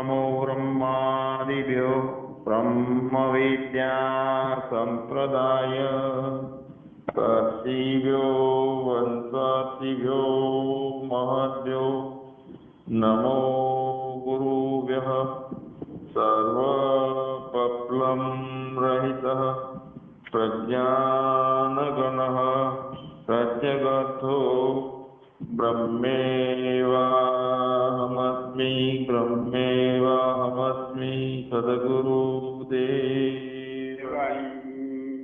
नमो ब्रह्मादिभ्यो ब्रह्मविद्या संप्रदाय कर्षिभ्यो वंशातिभ्यो महद्भ्यो नमो गुरुभ्यः सर्वपप्लं रहितः प्रज्ञानगणः प्रत्यगर्थो ब्रह्मेवाहमस्मि सद्गुरुदेवाय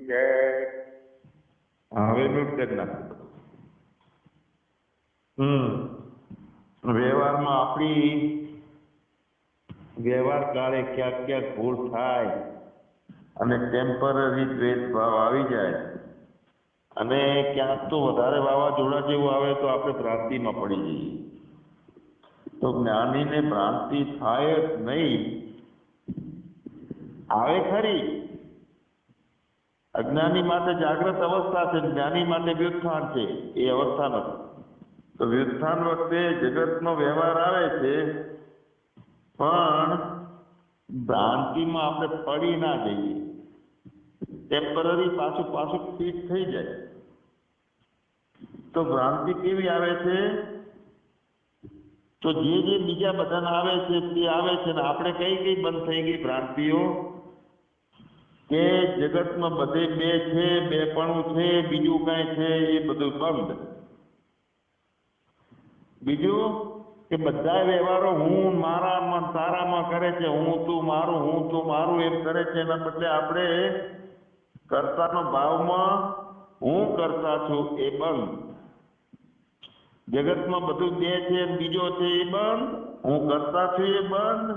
जय। હવે મ્યુટ કરી નાખો। વ્યવહારમાં આપણી વ્યવહાર કાળે ક્યાંક ક્યાંક ભૂલ થાય અને ટેમ્પરરી દ્વેષ ભાવ આવી જાય અને ક્યાંક તો વધારે વાવાઝોડા જેવું આવે તો આપણે ભ્રાંતિમાં પડી જઈએ। તો જ્ઞાનીને ભ્રાંતિ થાય જ નહીં, આવે ખરી। અજ્ઞાની માટે જાગ્રત અવસ્થા છે, જ્ઞાની માટે વ્યુત્થાન છે, એ અવસ્થા નથી। તો વ્યુત્થાન વખતે જગતનો વ્યવહાર આવે છે, પણ ભ્રાંતિમાં આપણે પડી ના જઈએ, ટેમ્પરરી પાછું ફિટ થઈ જાય। તો ભ્રાંતિ કેવી આવે છે? તો જે બીજા બધાને આવે છે તે આવે છે ને આપણે કઈ બંધ થઈ ગઈ ભ્રાંતિઓ કે જગતમાં બધે બે છે, બેપણું છે, બીજું કઈ છે એ બધું બંધ। બીજું કે બધા વ્યવહારો હું મારામાં તારામાં કરે છે, હું તું મારું એમ કરે છે। એના બદલે આપણે કર્તાનો ભાવમાં હું કરતા છું એ બંધ। જગતમાં બધું બે છે, બીજો છે એ બંધ, હું કરતા છું એ બંધ,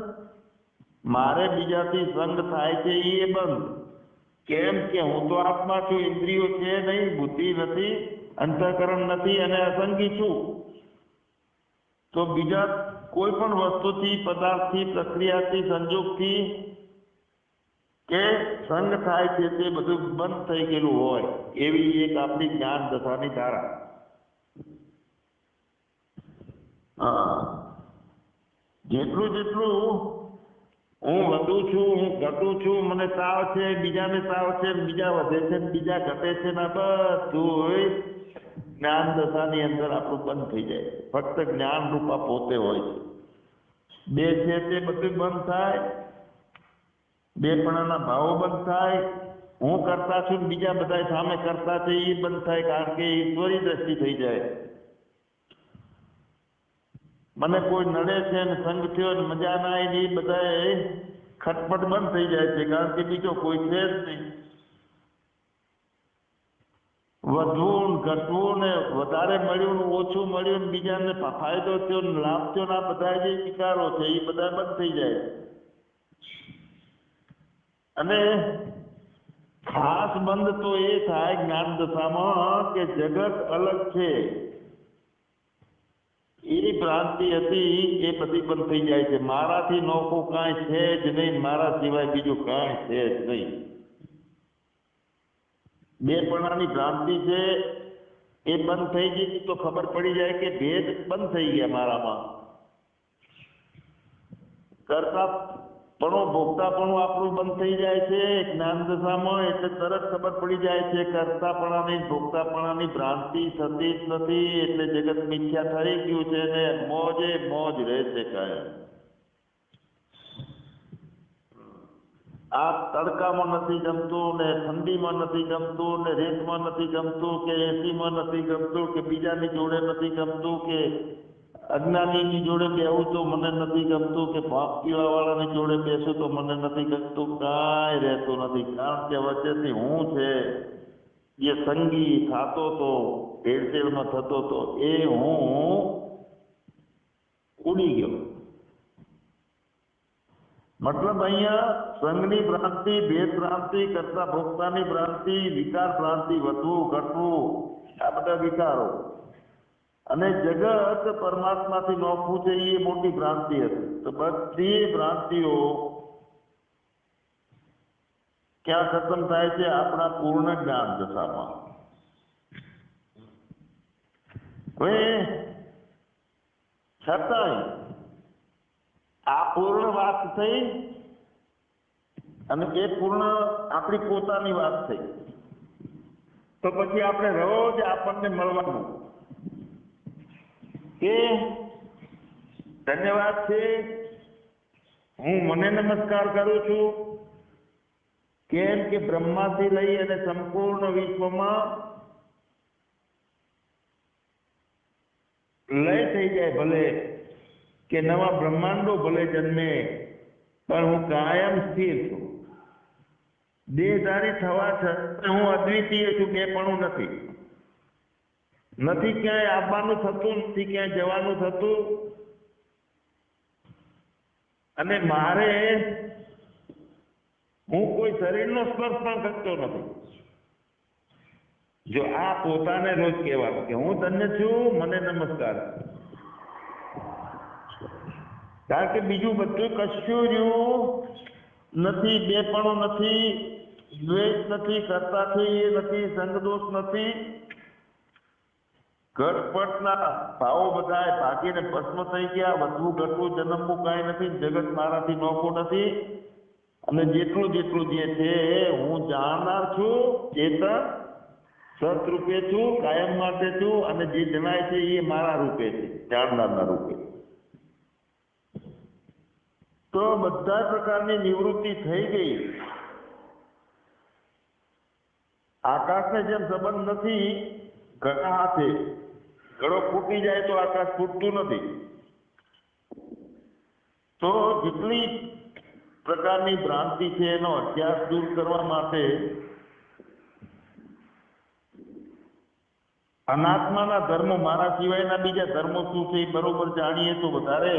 મારે બીજાથી સંગ થાય છે એ બંધ। કેમ કે હું તો આત્મા છું, ઇન્દ્રિયો છે નહીં, બુદ્ધિ નથી, અંતઃકરણ નથી અને અસંગી છું। તો બીજા કોઈ પણ વસ્તુથી, પદાર્થથી, પ્રક્રિયાથી, સંજોગથી કે સંગ થાય છે તે બધું બંધ થઈ ગયેલું હોય એવી એક આપણી જ્ઞાન દશાની ધારા। જેટલું હું વધુ છું, હું ઘટું છું, મને તાવ છે, બીજાને તાવ છે, બીજા વધે છે, બીજા ઘટે છે, ને બધું જ્ઞાન દશાની અંદર આપણું બંધ થઈ જાય। ફક્ત જ્ઞાન રૂપા પોતે હોય છે, બે છે તે બધું બંધ થાય, બેપણાના ભાવો બંધ થાય, હું કરતા છું બીજા બધા સામે કરતા છે એ બંધ થાય, કારણ કે ઈશ્વરી દ્રષ્ટિ થઈ જાય। મને કોઈ નડે છે ને સંગ થયો ને મજા ના આવી, એ બધા ખટપટ બંધ થઈ જાય છે, કારણ કે બીજો કોઈ છે જ નહીં। વધવું ઘટવું ને વધારે મળ્યું ને ઓછું મળ્યું ને બીજાને ફાયદો થયો ને લાભ થયો ને આ બધા જે વિકારો છે એ બધા બંધ થઈ જાય। અને ખાસ બંધ તો એ થાય જ્ઞાન દશામાં કે જગત અલગ છે એ ભ્રાંતિ હતી એ બધી બંધ થઈ જાય છે। મારાથી નોખું કાંઈ છે જ નહીં, મારા સિવાય બીજું કાંઈ છે જ નહીં। બેપણાની ભ્રાંતિ છે એ બંધ થઈ ગઈ તો ખબર પડી જાય કે ભેદ બંધ થઈ ગયા મારામાં। કરતા પણ ભોગતાપણું આપણું બંધ થઈ જાય છે જ્ઞાન દશામાં, એટલે તરત ખબર પડી જાય છે કરતાપણાની ભોગતાપણાની ભ્રાંતિ થતી જ નથી, એટલે જગત મિથ્યા થઈ ગયું છે ને મોજે મોજ રહેશે કાયમ। આ તડકામાં નથી ગમતું ને ઠંડીમાં નથી ગમતું ને રેતમાં નથી ગમતું કે એસીમાં નથી ગમતું કે બીજાની જોડે નથી ગમતું કે અજ્ઞાનીની જોડે બેહું તો મને નથી ગમતું કે ભાપ પીવાવાળાની જોડે બેસું તો મને નથી ગમતું, કાંઈ રહેતું નથી। કારણ કે વચ્ચેથી હું છે જે સંગી થતો તો ભેળસેળમાં થતો તો એ હું ઉડી ગયો। મતલબ અહીંયા સંઘની ભ્રાંતિ, ભેદ ભ્રાંતિ, કરતા ભોગતાની ભ્રાંતિ, વિકાર ભ્રાંતિ, વધવું ઘટવું, આ બધા વિકારો અને જગત પરમાત્માથી નોખું છે એ મોટી ભ્રાંતિ હતી। તો બધી ભ્રાંતિઓ ક્યાં ખતમ થાય છે? આપણા પૂર્ણ જ્ઞાન દશામાં। હવે છતાંય આ પૂર્ણ વાત થઈ અને એ પૂર્ણ આપણી પોતાની વાત થઈ. તો પછી આપણે રોજ આપણને મળવાનું કે ધન્યવાદ છે, હું મને નમસ્કાર કરું છું, કેમ કે બ્રહ્માથી લઈ અને સંપૂર્ણ વિશ્વમાં લય થઈ જાય ભલે, કે નવા બ્રહ્માંડો ભલે જન્મે, પણ હું કાયમ સ્થિર છું. દેહધારી થવા છતાં હું અદ્વિતીય છું, બેપણું નથી. નથી ક્યાંય આવવાનું થતું, નથી ક્યાંય જવાનું થતું, અને મારે હું કોઈ શરીરનો સ્પર્શ પણ કરતો નથી. જો આ પોતાને રોજ કહેવાનું કે હું ધન્ય છું, મને નમસ્કાર. કારણ કે બીજું બધું કશું જ નથી, બેપણું નથી, દ્વેષ નથી, કરતાથી એ નથી, સંગદોષ નથી. ઘટપટના ભાવો બધા ભાગીને ભસ્મ થઈ ગયા. વધવું ઘટવું જન્મવું કાંઈ નથી. જગત મારાથી નોખો નથી. અને જેટલું જેટલું જે છે હું જાણનાર છું, ચેતન સતરૂપે છું, કાયમ માટે છું, અને જે જણાય છે એ મારા રૂપે છે, જાણનારના રૂપે. તો બધા પ્રકારની નિવૃત્તિ થઈ ગઈ. આકાશને જેમ સંબંધ નથી ઘડા હાથે, ઘડો ફૂટી જાય તો આકાશ ફૂટતું નથી. તો જેટલી પ્રકારની ભ્રાંતિ છે એનો અભ્યાસ દૂર કરવા માટે અનાત્માના ધર્મો, મારા સિવાયના બીજા ધર્મો શું છે એ બરોબર જાણીએ તો વધારે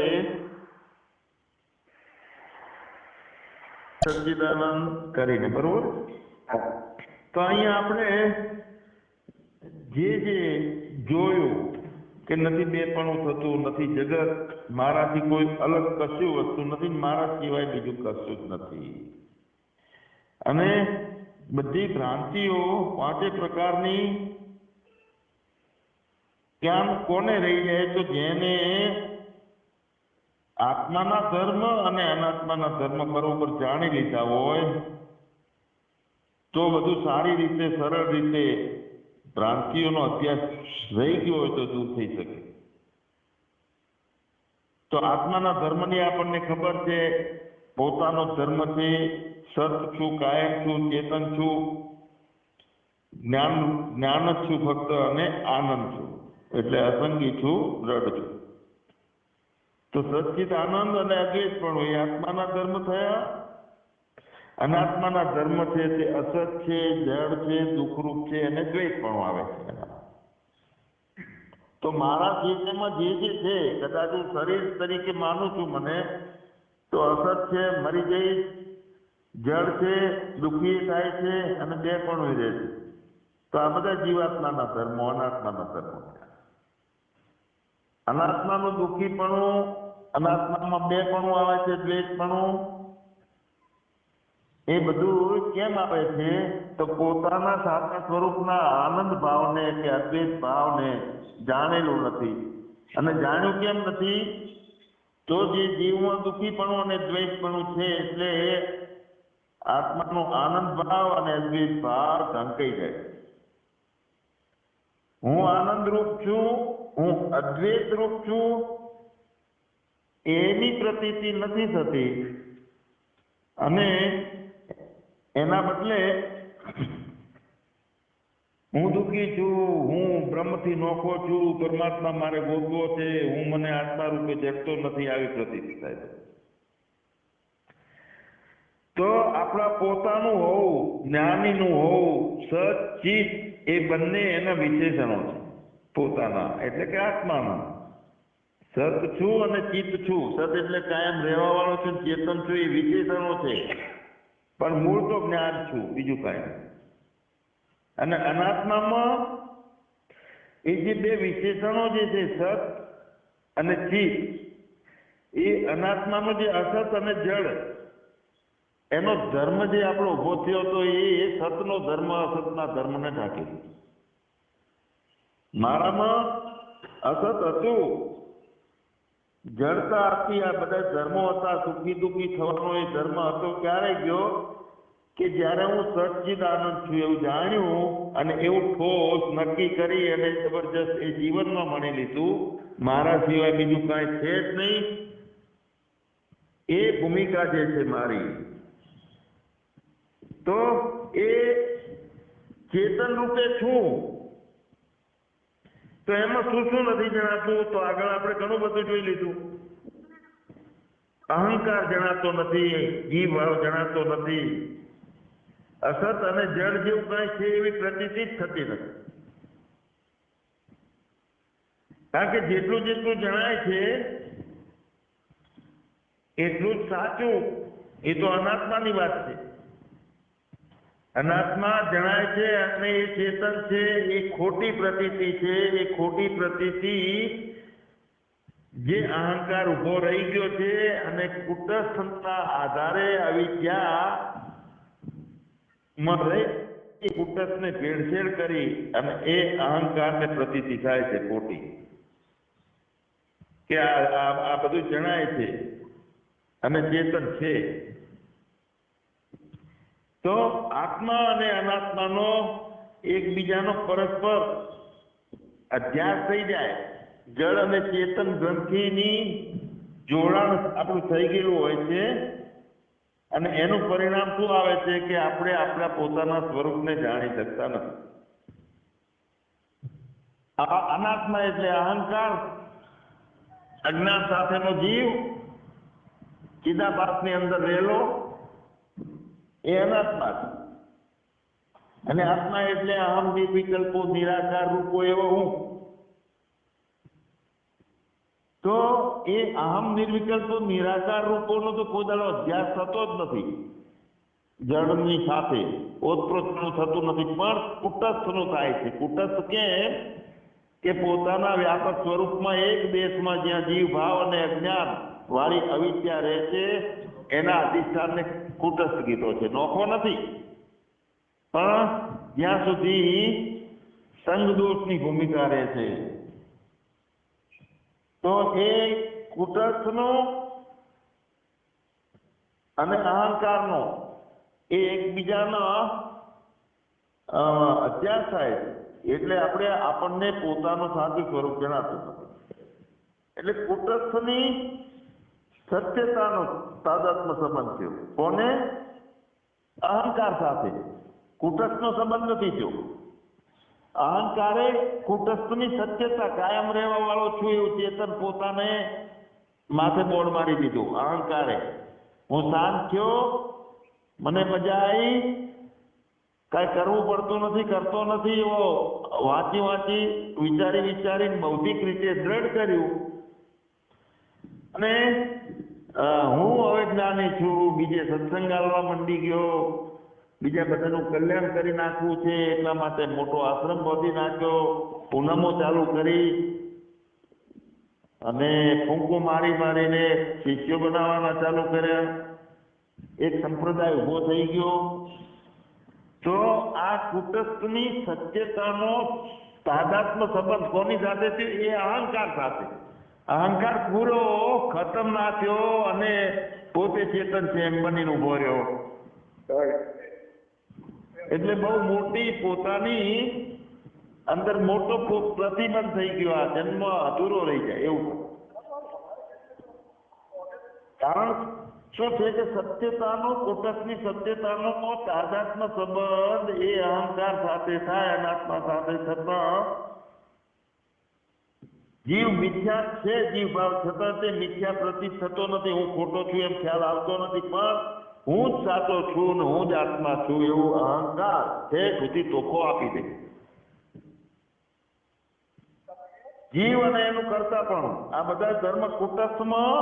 સચ્ચિદાનંદ કરીને, બરોબર. તો અહીંયા આપણે જે જોયું કે નથી બેપણું થતું, નથી જગત, મારાથી કોઈ અલગ કશું વસ્તુ નથી, મારા સિવાય બીજું કશું જ નથી. અને બધી ભ્રાંતિઓ પાંચે પ્રકારની ક્યાં કોને રહી જાય? તો જેને આત્માના ધર્મ અને અનાત્માના ધર્મ બરોબર જાણી લીધા હોય તો બધું સારી રીતે, સરળ રીતે ભ્રાંતિઓનો અભ્યાસ રહી ગયો હોય તો દૂર થઈ શકે. તો આત્માના ધર્મની આપણને ખબર છે, પોતાનો ધર્મ છે, સત છું, કાયમ છું, ચેતન છું, જ્ઞાન જ છું ફક્ત, અને આનંદ છું, એટલે અસંગી છું, દ્રઢ છું. તો સચ્ચિત આનંદ અને અદ્વૈત પણ એ આત્માના ધર્મ થયા. અનાત્માના ધર્મ છે તે અસત છે, જડ છે, દુઃખરૂપ છે, અને દ્વૈત પણ આવે છે. તો મારા જીવનમાં જે છે, કદાચ હું શરીર તરીકે માનું છું મને, તો અસત છે, મરી જઈશ, જડ છે, દુઃખી થાય છે, અને બે પણ રહે છે. તો આ બધા જીવાત્માના ધર્મો, અનાત્માના ધર્મો. અનાત્માનું દુઃખીપણું, અનાત્મામાં બે પણ આવે છે, દ્વેષપણું, એ બધું કેમ આવે છે? તો પોતાના સાચા સ્વરૂપના આનંદ ભાવને કે અદ્વૈત ભાવને જાણેલું નથી. અને જાણ્યું કેમ નથી? તો જે જીવમાં દુઃખીપણું અને દ્વૈતપણું છે, એટલે આત્માનો આનંદ ભાવ અને અદ્વૈત ભાવ ઢંકાઈ જાય. હું આનંદ રૂપ છું, હું અદ્વૈત રૂપ છું, એની પ્રતીતિ નથી થતી. અને એના બદલે હું દુઃખી છું, હું બ્રહ્મથી નોખો છું, પરમાત્મા મારે ગોતવો છે, હું મને આત્મા રૂપે દેખતો નથી, આવી પ્રતીતિ થાય છે. તો આપણા પોતાનું હોવું, જ્ઞાનીનું હોવું, સચિત, એ બંને એના વિશેષણો છે પોતાના, એટલે કે આત્માના. સત છું અને ચિત્ત છું. સત એટલે કાયમ રહેવા વાળો છું, ચેતન છું, એ વિશેષણો છે. પણ મૂળ તો જ્ઞાન છું, બીજું કાંઈ. અને અનાત્મામાં એ જે બે વિશેષણો જે છે, સત અને ચિત્ત, એ અનાત્મામાં જે અસત અને જડ, એનો ધર્મ જે આપણો ઉભો થયો હતો, એ સતનો ધર્મ અસતના ધર્મને ઢાંકે. મારામાં અસત હતું, જડતા હતી, આ બધા ધર્મો હતા, સુખી દુઃખી થવાનો એ ધર્મ હતો ક્યારે ગયો કે જ્યારે હું સચ્ચિદાનંદ છું એવું જાણ્યું અને એવું ઠોસ નક્કી કરી અને જબરજસ્ત એ જીવનમાં માની લીધું, મારા સિવાય બીજું કાંઈ છે જ નહીં, એ ભૂમિકા જે છે મારી, તો એ ચેતન રૂપે છું. તો એમાં શું શું નથી જણાતું? તો આગળ આપણે ઘણું બધું જોઈ લીધું. અહંકાર જણાતો નથી, જીવ ભાવ જણાતો નથી, અસત અને જળ જેવું કાંઈ છે એવી પ્રતીતિ જ થતી નથી. કારણ કે જેટલું જેટલું જણાય છે એટલું જ સાચું. એ તો અનાત્માની વાત છે. અનાત્મા જણાય છે અને એ ચેતન છે, એ ખોટી પ્રતીતિ છે. એ ખોટી પ્રતીતિ જે અહંકાર ઉભો રહી ગયો છે અને કુટસ્થના આધારે અવિદ્યા રહી એ કુટસ્થને ભેળસેળ કરી અને એ અહંકારને પ્રતીતિ થાય છે ખોટી, કે આ બધું જણાય છે અને ચેતન છે. તો આત્મા અને અનાત્માનો એકબીજાનો પરસ્પર અધ્યાસ થઈ જાય. જળ અને ચેતન ગ્રંથિની જોડાણ આપણું થઈ ગયેલું હોય છે અને એનું પરિણામ શું આવે છે કે આપણે આપણા પોતાના સ્વરૂપને જાણી શકતા નથી. આ અનાત્મા એટલે અહંકાર, અજ્ઞાન સાથેનો જીવ, ચિદાભાસની અંદર રહેલો, એ અનાત્મા છે. અને આત્મા એટલે અહમ નિર્વિકલ્પો નિરાકાર રૂપો એવો હું. તો એ અહમ નિર્વિકલ્પો નિરાકાર રૂપોનો તો કોઈ દાડો અભ્યાસ થતો જ નથી. જળની સાથે ઓતપ્રોતનું થતું નથી, પણ કુટસ્થનું થાય છે. કુટસ્થ કેમ કે પોતાના વ્યાપક સ્વરૂપમાં એક દેશમાં જ્યાં જીવ ભાવ અને અજ્ઞાન વાળી અવિદ્યા રહે છે એના અધિષ્ઠાનને કુટસ્થ કીધો છે. નોખો નથી, પણ જ્યાં સુધી સંગદોષની ભૂમિકા રહે છે તો એ કુટસ્થનો અને અહંકારનો એ એકબીજાના અધ્યાસ થાય છે. એટલે આપણને પોતાનું સાચું સ્વરૂપ જણાતું નથી. એટલે કુટસ્થની સત્યતાનો તાદાત્મ્ય સંબંધ થયો. કોને? અહંકાર સાથે. કુટસ્થનો સંબંધ નથી થયો. અહંકારે કુટસ્થની સત્યતા કાયમ રહેવા વાળો છું એવું ચેતન પોતાને માથે બોર્ડ મારી દીધું. અહંકારે હું શાંત થયો, મને મજા આવી, કઈ કરવું પડતું નથી, કરતો નથી, એવો વાંચી વિચારીને બૌદ્ધિક રીતે દ્રઢ કર્યું અને હું હવે જ્ઞાની છું, બીજે સત્સંગ આલવા મંડી ગયો, બીજા બધાનું કલ્યાણ કરી નાખવું છે એટલા માટે મોટો આશ્રમ બાંધી નાખ્યો, પૂનમો ચાલુ કરી અને ફૂંકો મારીને શિષ્યો બનાવવાના ચાલુ કર્યા. એક સંપ્રદાય ઉભો થઈ ગયો. તો આ કુટસ્થની સત્યતાનો તાદાત્મ્ય સંબંધ કોની સાથે છે? એ અહંકાર સાથે. અહંકાર પૂરો ખતમ ના થયો અને પોતે ચેતન છે એમ બનીને ઉભો રહ્યો. એટલે બહુ મોટી પોતાની અંદર મોટો પ્રતિબંધ થઈ ગયો. આ જન્મ અધૂરો રહી જાય એવું. કારણ શું છે કે સત્યતાનો, કુટસ્થની સત્યતાનો તાદાત્મ્ય સંબંધ એ અહંકાર સાથે થાય, અનાત્મા સાથે થતા જીવ મિથ્યા છે, જીવ ભાવ છતાં તે મિથ્યા પ્રતીત થતો નથી. હું ખોટો છું એમ ખ્યાલ આવતો નથી, પણ હું જ સાચો છું ને હું જ આત્મા છું એવું અહંકાર છે સુધી તોખો આપી દે. જીવ અને એનું કરતા પણ આ બધા ધર્મ કુટસ્થમાં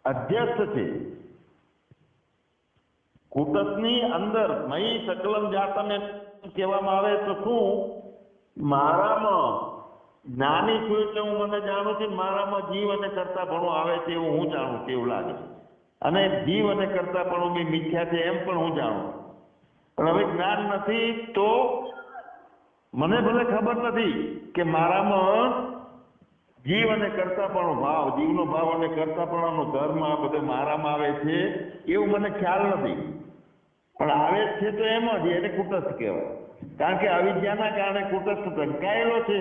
અધ્યસ્થ છે. કુટસ્થની અંદર મયી સકલમ જાતમ એમ કહેવામાં આવે તો શું? મારામાં જ્ઞાની છું એટલે હું મને જાણું છું, મારામાં જીવ અને કરતા પણ આવે છે એવું હું જાણું છું એવું લાગે. અને જીવ અને કરતા પણ બી મિથ્યા છે એમ પણ હું જાણું. પણ હવે જ્ઞાન નથી તો મને ભલે ખબર નથી કે મારામાં જીવ અને કર્તાપણો ભાવ, જીવનો ભાવ અને કર્તાપણાનો ધર્મ આ બધો મારામાં આવે છે એવું મને ખ્યાલ નથી, પણ આવે છે તો એમ જ એને કુટસ્થ કહેવાય. કારણ કે અવિદ્યાના કારણે કુટસ્થ ઢંકાયેલો છે,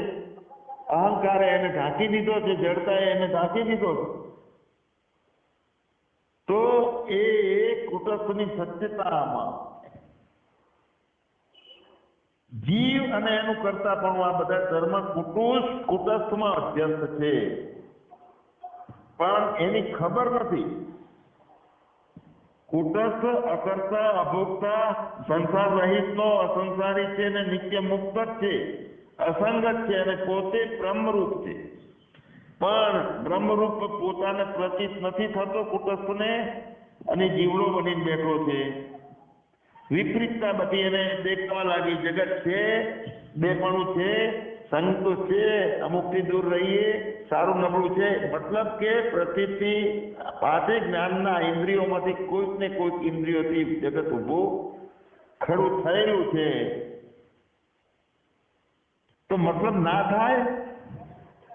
અહંકારે એને ઢાંકી દીધો છે, જડતાએ એને ઢાંકી દીધો છે, તો એ કુટસ્થની સત્યતામાં જીવ અને એનું કર્તાપણું આ બધા ધર્મ કુટસ્થમાં અધ્યસ્ત છે, પણ એની ખબર નથી. કુટસ્થ અકર્તા અભોક્તા સંસાર રહિતનો અસંસારી છે અને નિત્ય મુક્ત જ છે, અસંગત છે અને પોતે બ્રહ્મરૂપ છે. પણ બ્રહ્મરૂપ પોતાને પ્રતીત નથી થતો કુટસ્થને, અને જીવડો બનીને બેઠો છે. વિપરીતતા બધી એને દેખવા લાગી, જગત છે, બેપણું છે, સંતોષ છે, અમુકથી દૂર રહીએ, સારું નબળું છે, મતલબ કે પ્રતીતથી પાંચે જ્ઞાનના ઇન્દ્રિયોમાંથી કોઈક ને કોઈક ઇન્દ્રિયોથી જગત ઊભું ખરું થયેલું છે. તો મતલબ ના થાય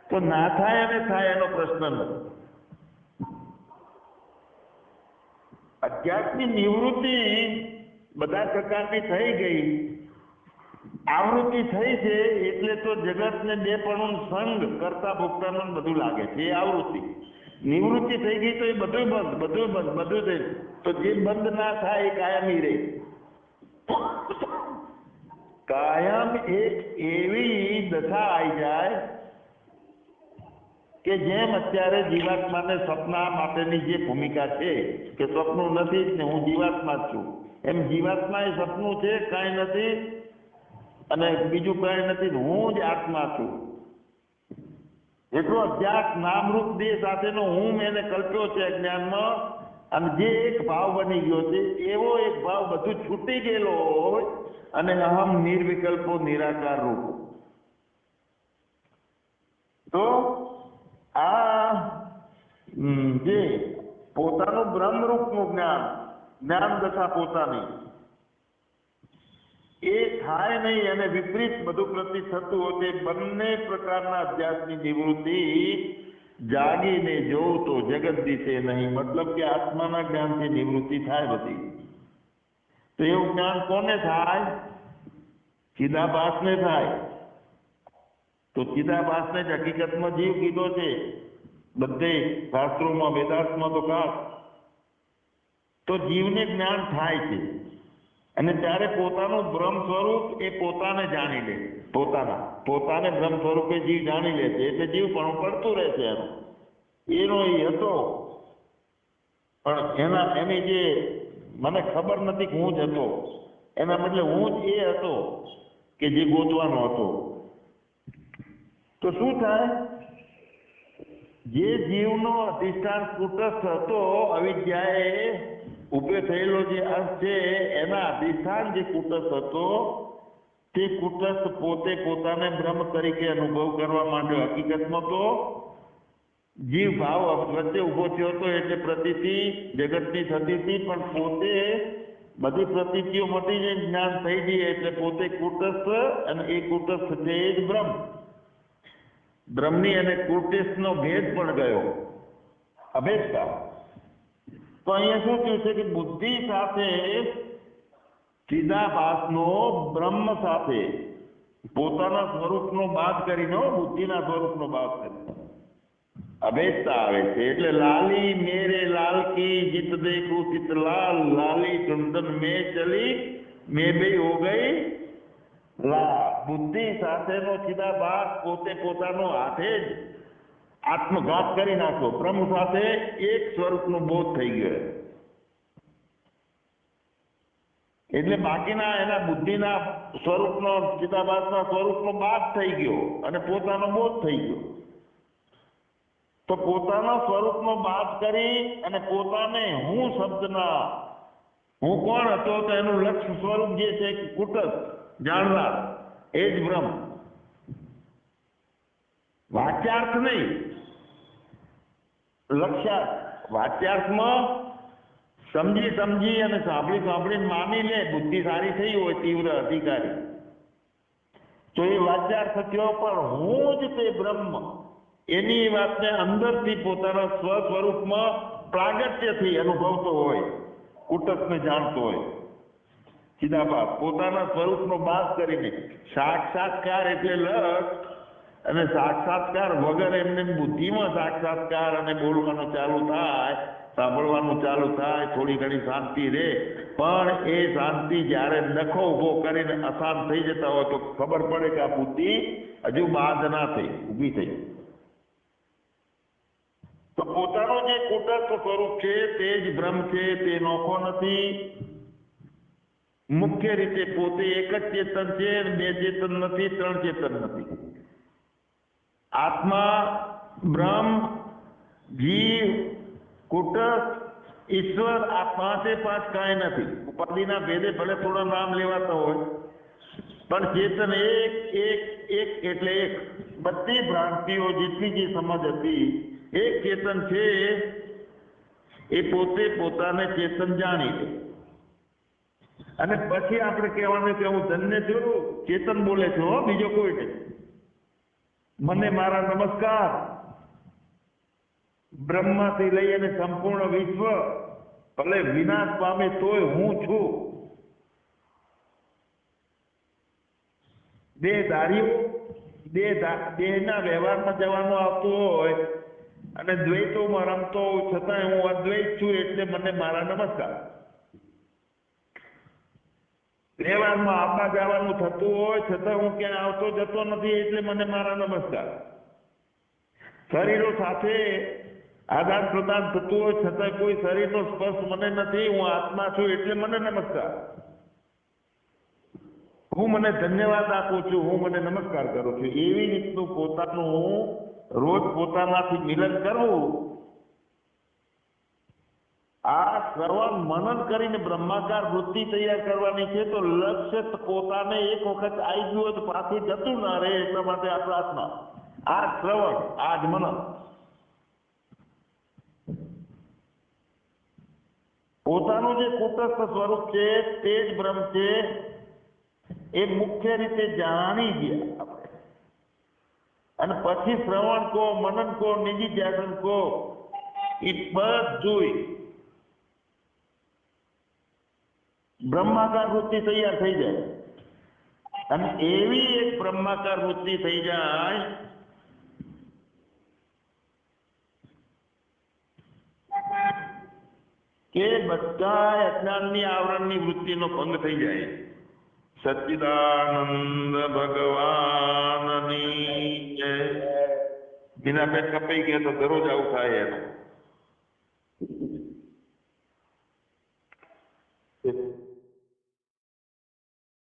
તો ના થાય અને થાય એનો પ્રશ્ન નથી. અધ્યાત્મની નિવૃત્તિ બધા પ્રકારની થઈ ગઈ, આવૃત્તિ થઈ છે, એટલે તો જગતને બેપણું સંગ કરતા ભોગતાનું બધું લાગે છે, એ આવૃત્તિ. નિવૃત્તિ થઈ ગઈ તો એ બધું બંધ, બધું બંધ, બધું થઈ. તો જે બંધ ના થાય એ કાયમી રહે. કાયમ એક એવી દશા આવી જાય કે જેમ અત્યારે જીવાત્માને સપના માટેની જે ભૂમિકા છે કે સપનું નથી ને હું જીવાત્મા જ છું, એમ જીવાત્મા એ સપનું છે, કાંઈ નથી, અને બીજું કાંઈ નથી, હું જ આત્મા છું. એટલો અધ્યાસ નામરૂપ દેહ સાથેનો હું એને કલ્પ્યો છે જ્ઞાનમાં, અને જે એક ભાવ બની ગયો છે એવો એક ભાવ બધું છૂટી ગયેલો હોય, અને અહમ નિર્વિકલ્પો નિરાકાર રૂપ. તો આ જે પોતાનું બ્રહ્મરૂપનું જ્ઞાન દશા પોતાની એ થાય નહીં, અને વિપરીત બધું પ્રતીત થતું હોય તે બંને પ્રકારના અધ્યાસની નિવૃત્તિ જાગીને જોઉં તો જગત દિશે નહીં. મતલબ કે આત્માના જ્ઞાનથી નિવૃત્તિ થાય બધી. તો એવું જ્ઞાન કોને થાય? ચિદાભાસને થાય. તો ચિદાભાસને જ હકીકતમાં જીવ કીધો છે બધે શાસ્ત્રોમાં, વેદાંતમાં તો ખાસ. તો જીવને જ્ઞાન થાય છે, અને ત્યારે પોતાનું બ્રહ્મ સ્વરૂપ એ પોતાને જાણી લે, પોતાને બ્રહ્મ સ્વરૂપે જીવ જાણી લે છે, એટલે જીવ પણ પડતું રહે છે. એનો એ હતો, પણ એની જે મને ખબર નથી કે હું જ હતો, એના બદલે હું જ એ હતો કે જે ગોતવાનો હતો. તો શું થાય? જે જીવનો અધિષ્ઠાન કુટસ્થ હતો, અવિદ્યાએ ઉભે થયેલો જે અંશ છે એના અધિષ્ઠાન જે કુટસ્થ હતો, તે કુટસ્થ પોતે પોતાને બ્રહ્મ તરીકે અનુભવ કરવા માટે હકીકતમાં તો જીવ ભાવ વચ્ચે ઉભો થયો હતો, એટલે પ્રતીતિ જગતની થતી હતી, પણ પોતે બધી પ્રતીતિઓ મટી જાય, જ્ઞાન થઈ જાય, એટલે પોતે કુટસ્થ, અને એ કુટસ્થ છે એ જ બ્રહ્મ. બ્રહ્મની અને કુટસ્થનો ભેદ પણ ગયો, અભેદતા. તો અહીંયા શું થયું છે કે બુદ્ધિ સાથે ચિદાભાસનો બ્રહ્મ સાથે પોતાના સ્વરૂપનો બાદ કરીને, બુદ્ધિના સ્વરૂપનો બાદ કરીને અભેદતા આવે છે. એટલે લાલી મેરે લાલ કી જીત દેખું ચિત લાલ, લાલી ચંદન મેં ચલી મેં બે હો ગઈ લાલ. બુદ્ધિ સાથેનો ચિદાભાસ પોતે પોતાનો હાથે જ આત્મઘાત કરી નાખ્યો, બ્રહ્મ સાથે એક સ્વરૂપનો બોધ થઈ ગયો. એટલે બાકીના એના બુદ્ધિના સ્વરૂપનો, ચિદાભાસના સ્વરૂપનો બાદ થઈ ગયો અને પોતાનો બોધ થઈ ગયો. તો પોતાના સ્વરૂપનો બાદ કરી અને પોતાને હું શબ્દના હું કોણ હતો તો એનું લક્ષ્ય સ્વરૂપ જે છે કુટસ્થ જાણનાર, એ જ બ્રહ્મ. વાચ્યાર્થ નહીં, લક્ષ્યાર્થ. વાચ્યાર્થમાં સમજી અને સાંભળીને માની લે, બુદ્ધિ સારી થઈ હોય, તીવ્ર અધિકારી, તો એ વાચ્યાર્થ થયો. પણ હું જ તે બ્રહ્મ એની વાતને અંદરથી પોતાના સ્વ સ્વરૂપમાં પ્રાગટ્યથી અનુભવતો હોય, કુટસ્થને જાણતો હોય, ચિદાભાસ પોતાના સ્વરૂપનો બાદ કરીને. સાક્ષાત્કાર એટલે લક્ષ, અને સાક્ષાત્કાર વગર એમને બુદ્ધિમાં સાક્ષાત્કાર અને બોલવાનું ચાલુ થાય, સાંભળવાનું ચાલુ થાય, થોડી ઘણી શાંતિ રહે, પણ એ શાંતિ જ્યારે નખો ઉભો કરીને અશાંત થઈ જતા હોય તો ખબર પડે કે આ બુદ્ધિ હજુ બાદ ના થઈ, ઊભી થઈ. તો પોતાનું જે કુટસ્થ સ્વરૂપ છે તે જ બ્રહ્મ છે, તે નોખો નથી. મુખ્ય રીતે પોતે એક જ ચેતન છે, બે ચેતન નથી, ત્રણ ચેતન નથી. આત્મા, બ્રહ્મ, જીવ, કુટસ્થ, ઈશ્વર, આ પાંચે પાંચ કાંઈ નથી. ઉપાધિના ભેદે ભલે થોડા નામ લેવાતા હોય, પણ ચેતન એક એક એક એટલે એક. બધી ભ્રાંતિઓ જેટલી જે સમજ હતી, એક ચેતન છે એ પોતે પોતાને ચેતન જાણી લે. અને પછી આપણે કહેવાનું કે હું ધન્ય છું, ચેતન બોલે છે હો, બીજો કોઈ નહીં. મને મારા નમસ્કાર. બ્રહ્માથી લઈ અને સંપૂર્ણ વિશ્વ ભલે વિનાશ પામે તોય હું છું. દેહના વ્યવહારમાં જવાનું આવતું હોય અને દ્વૈતોમાં રમતો હોઉં છતાંય હું અદ્વૈત છું એટલે મને મારા નમસ્કાર. વ્યવહારમાં આવવા જવાનું થતું હોય છતાં હું ક્યાં આવતો જતો નથી એટલે મને મારા નમસ્કાર. શરીરો સાથે આદાન પ્રદાન થતું હોય છતાં કોઈ શરીરનો સ્પર્શ મને નથી, હું આત્મા છું એટલે મને નમસ્કાર. હું મને ધન્યવાદ આપું છું, હું મને નમસ્કાર કરું છું. એવી રીતનું પોતાનું રોજ પોતાનાથી મિલન કરવું. આ શ્રવણ મનન કરીને બ્રહ્માકાર વૃત્તિ તૈયાર કરવાની છે. તો લક્ષ્ય પોતાને એક વખત આવી ગયું હોય તો પાછું જતું ના રહે, એટલા માટે આ પ્રાર્થના, આ શ્રવણ, આ જ મનન. પોતાનું જે કુટસ્થ સ્વરૂપ છે તે જ બ્રહ્મ છે, એ મુખ્ય રીતે જાણી ગયા આપણે. અને પછી શ્રવણ કો, મનન કો, નિજી ધ્યાસન કો, એ બધું બ્રહ્માકાર વૃત્તિ તૈયાર થઈ જાય. અને એવી એક બ્રહ્માકાર વૃત્તિ થઈ જાય કે બધા અજ્ઞાનની આવરણની વૃત્તિનો ભંગ થઈ જાય. સચ્ચિદાનંદ ભગવાનની જય. બીના પેટ કપાઈ ગયા તો દરરોજ આવું થાય એનું.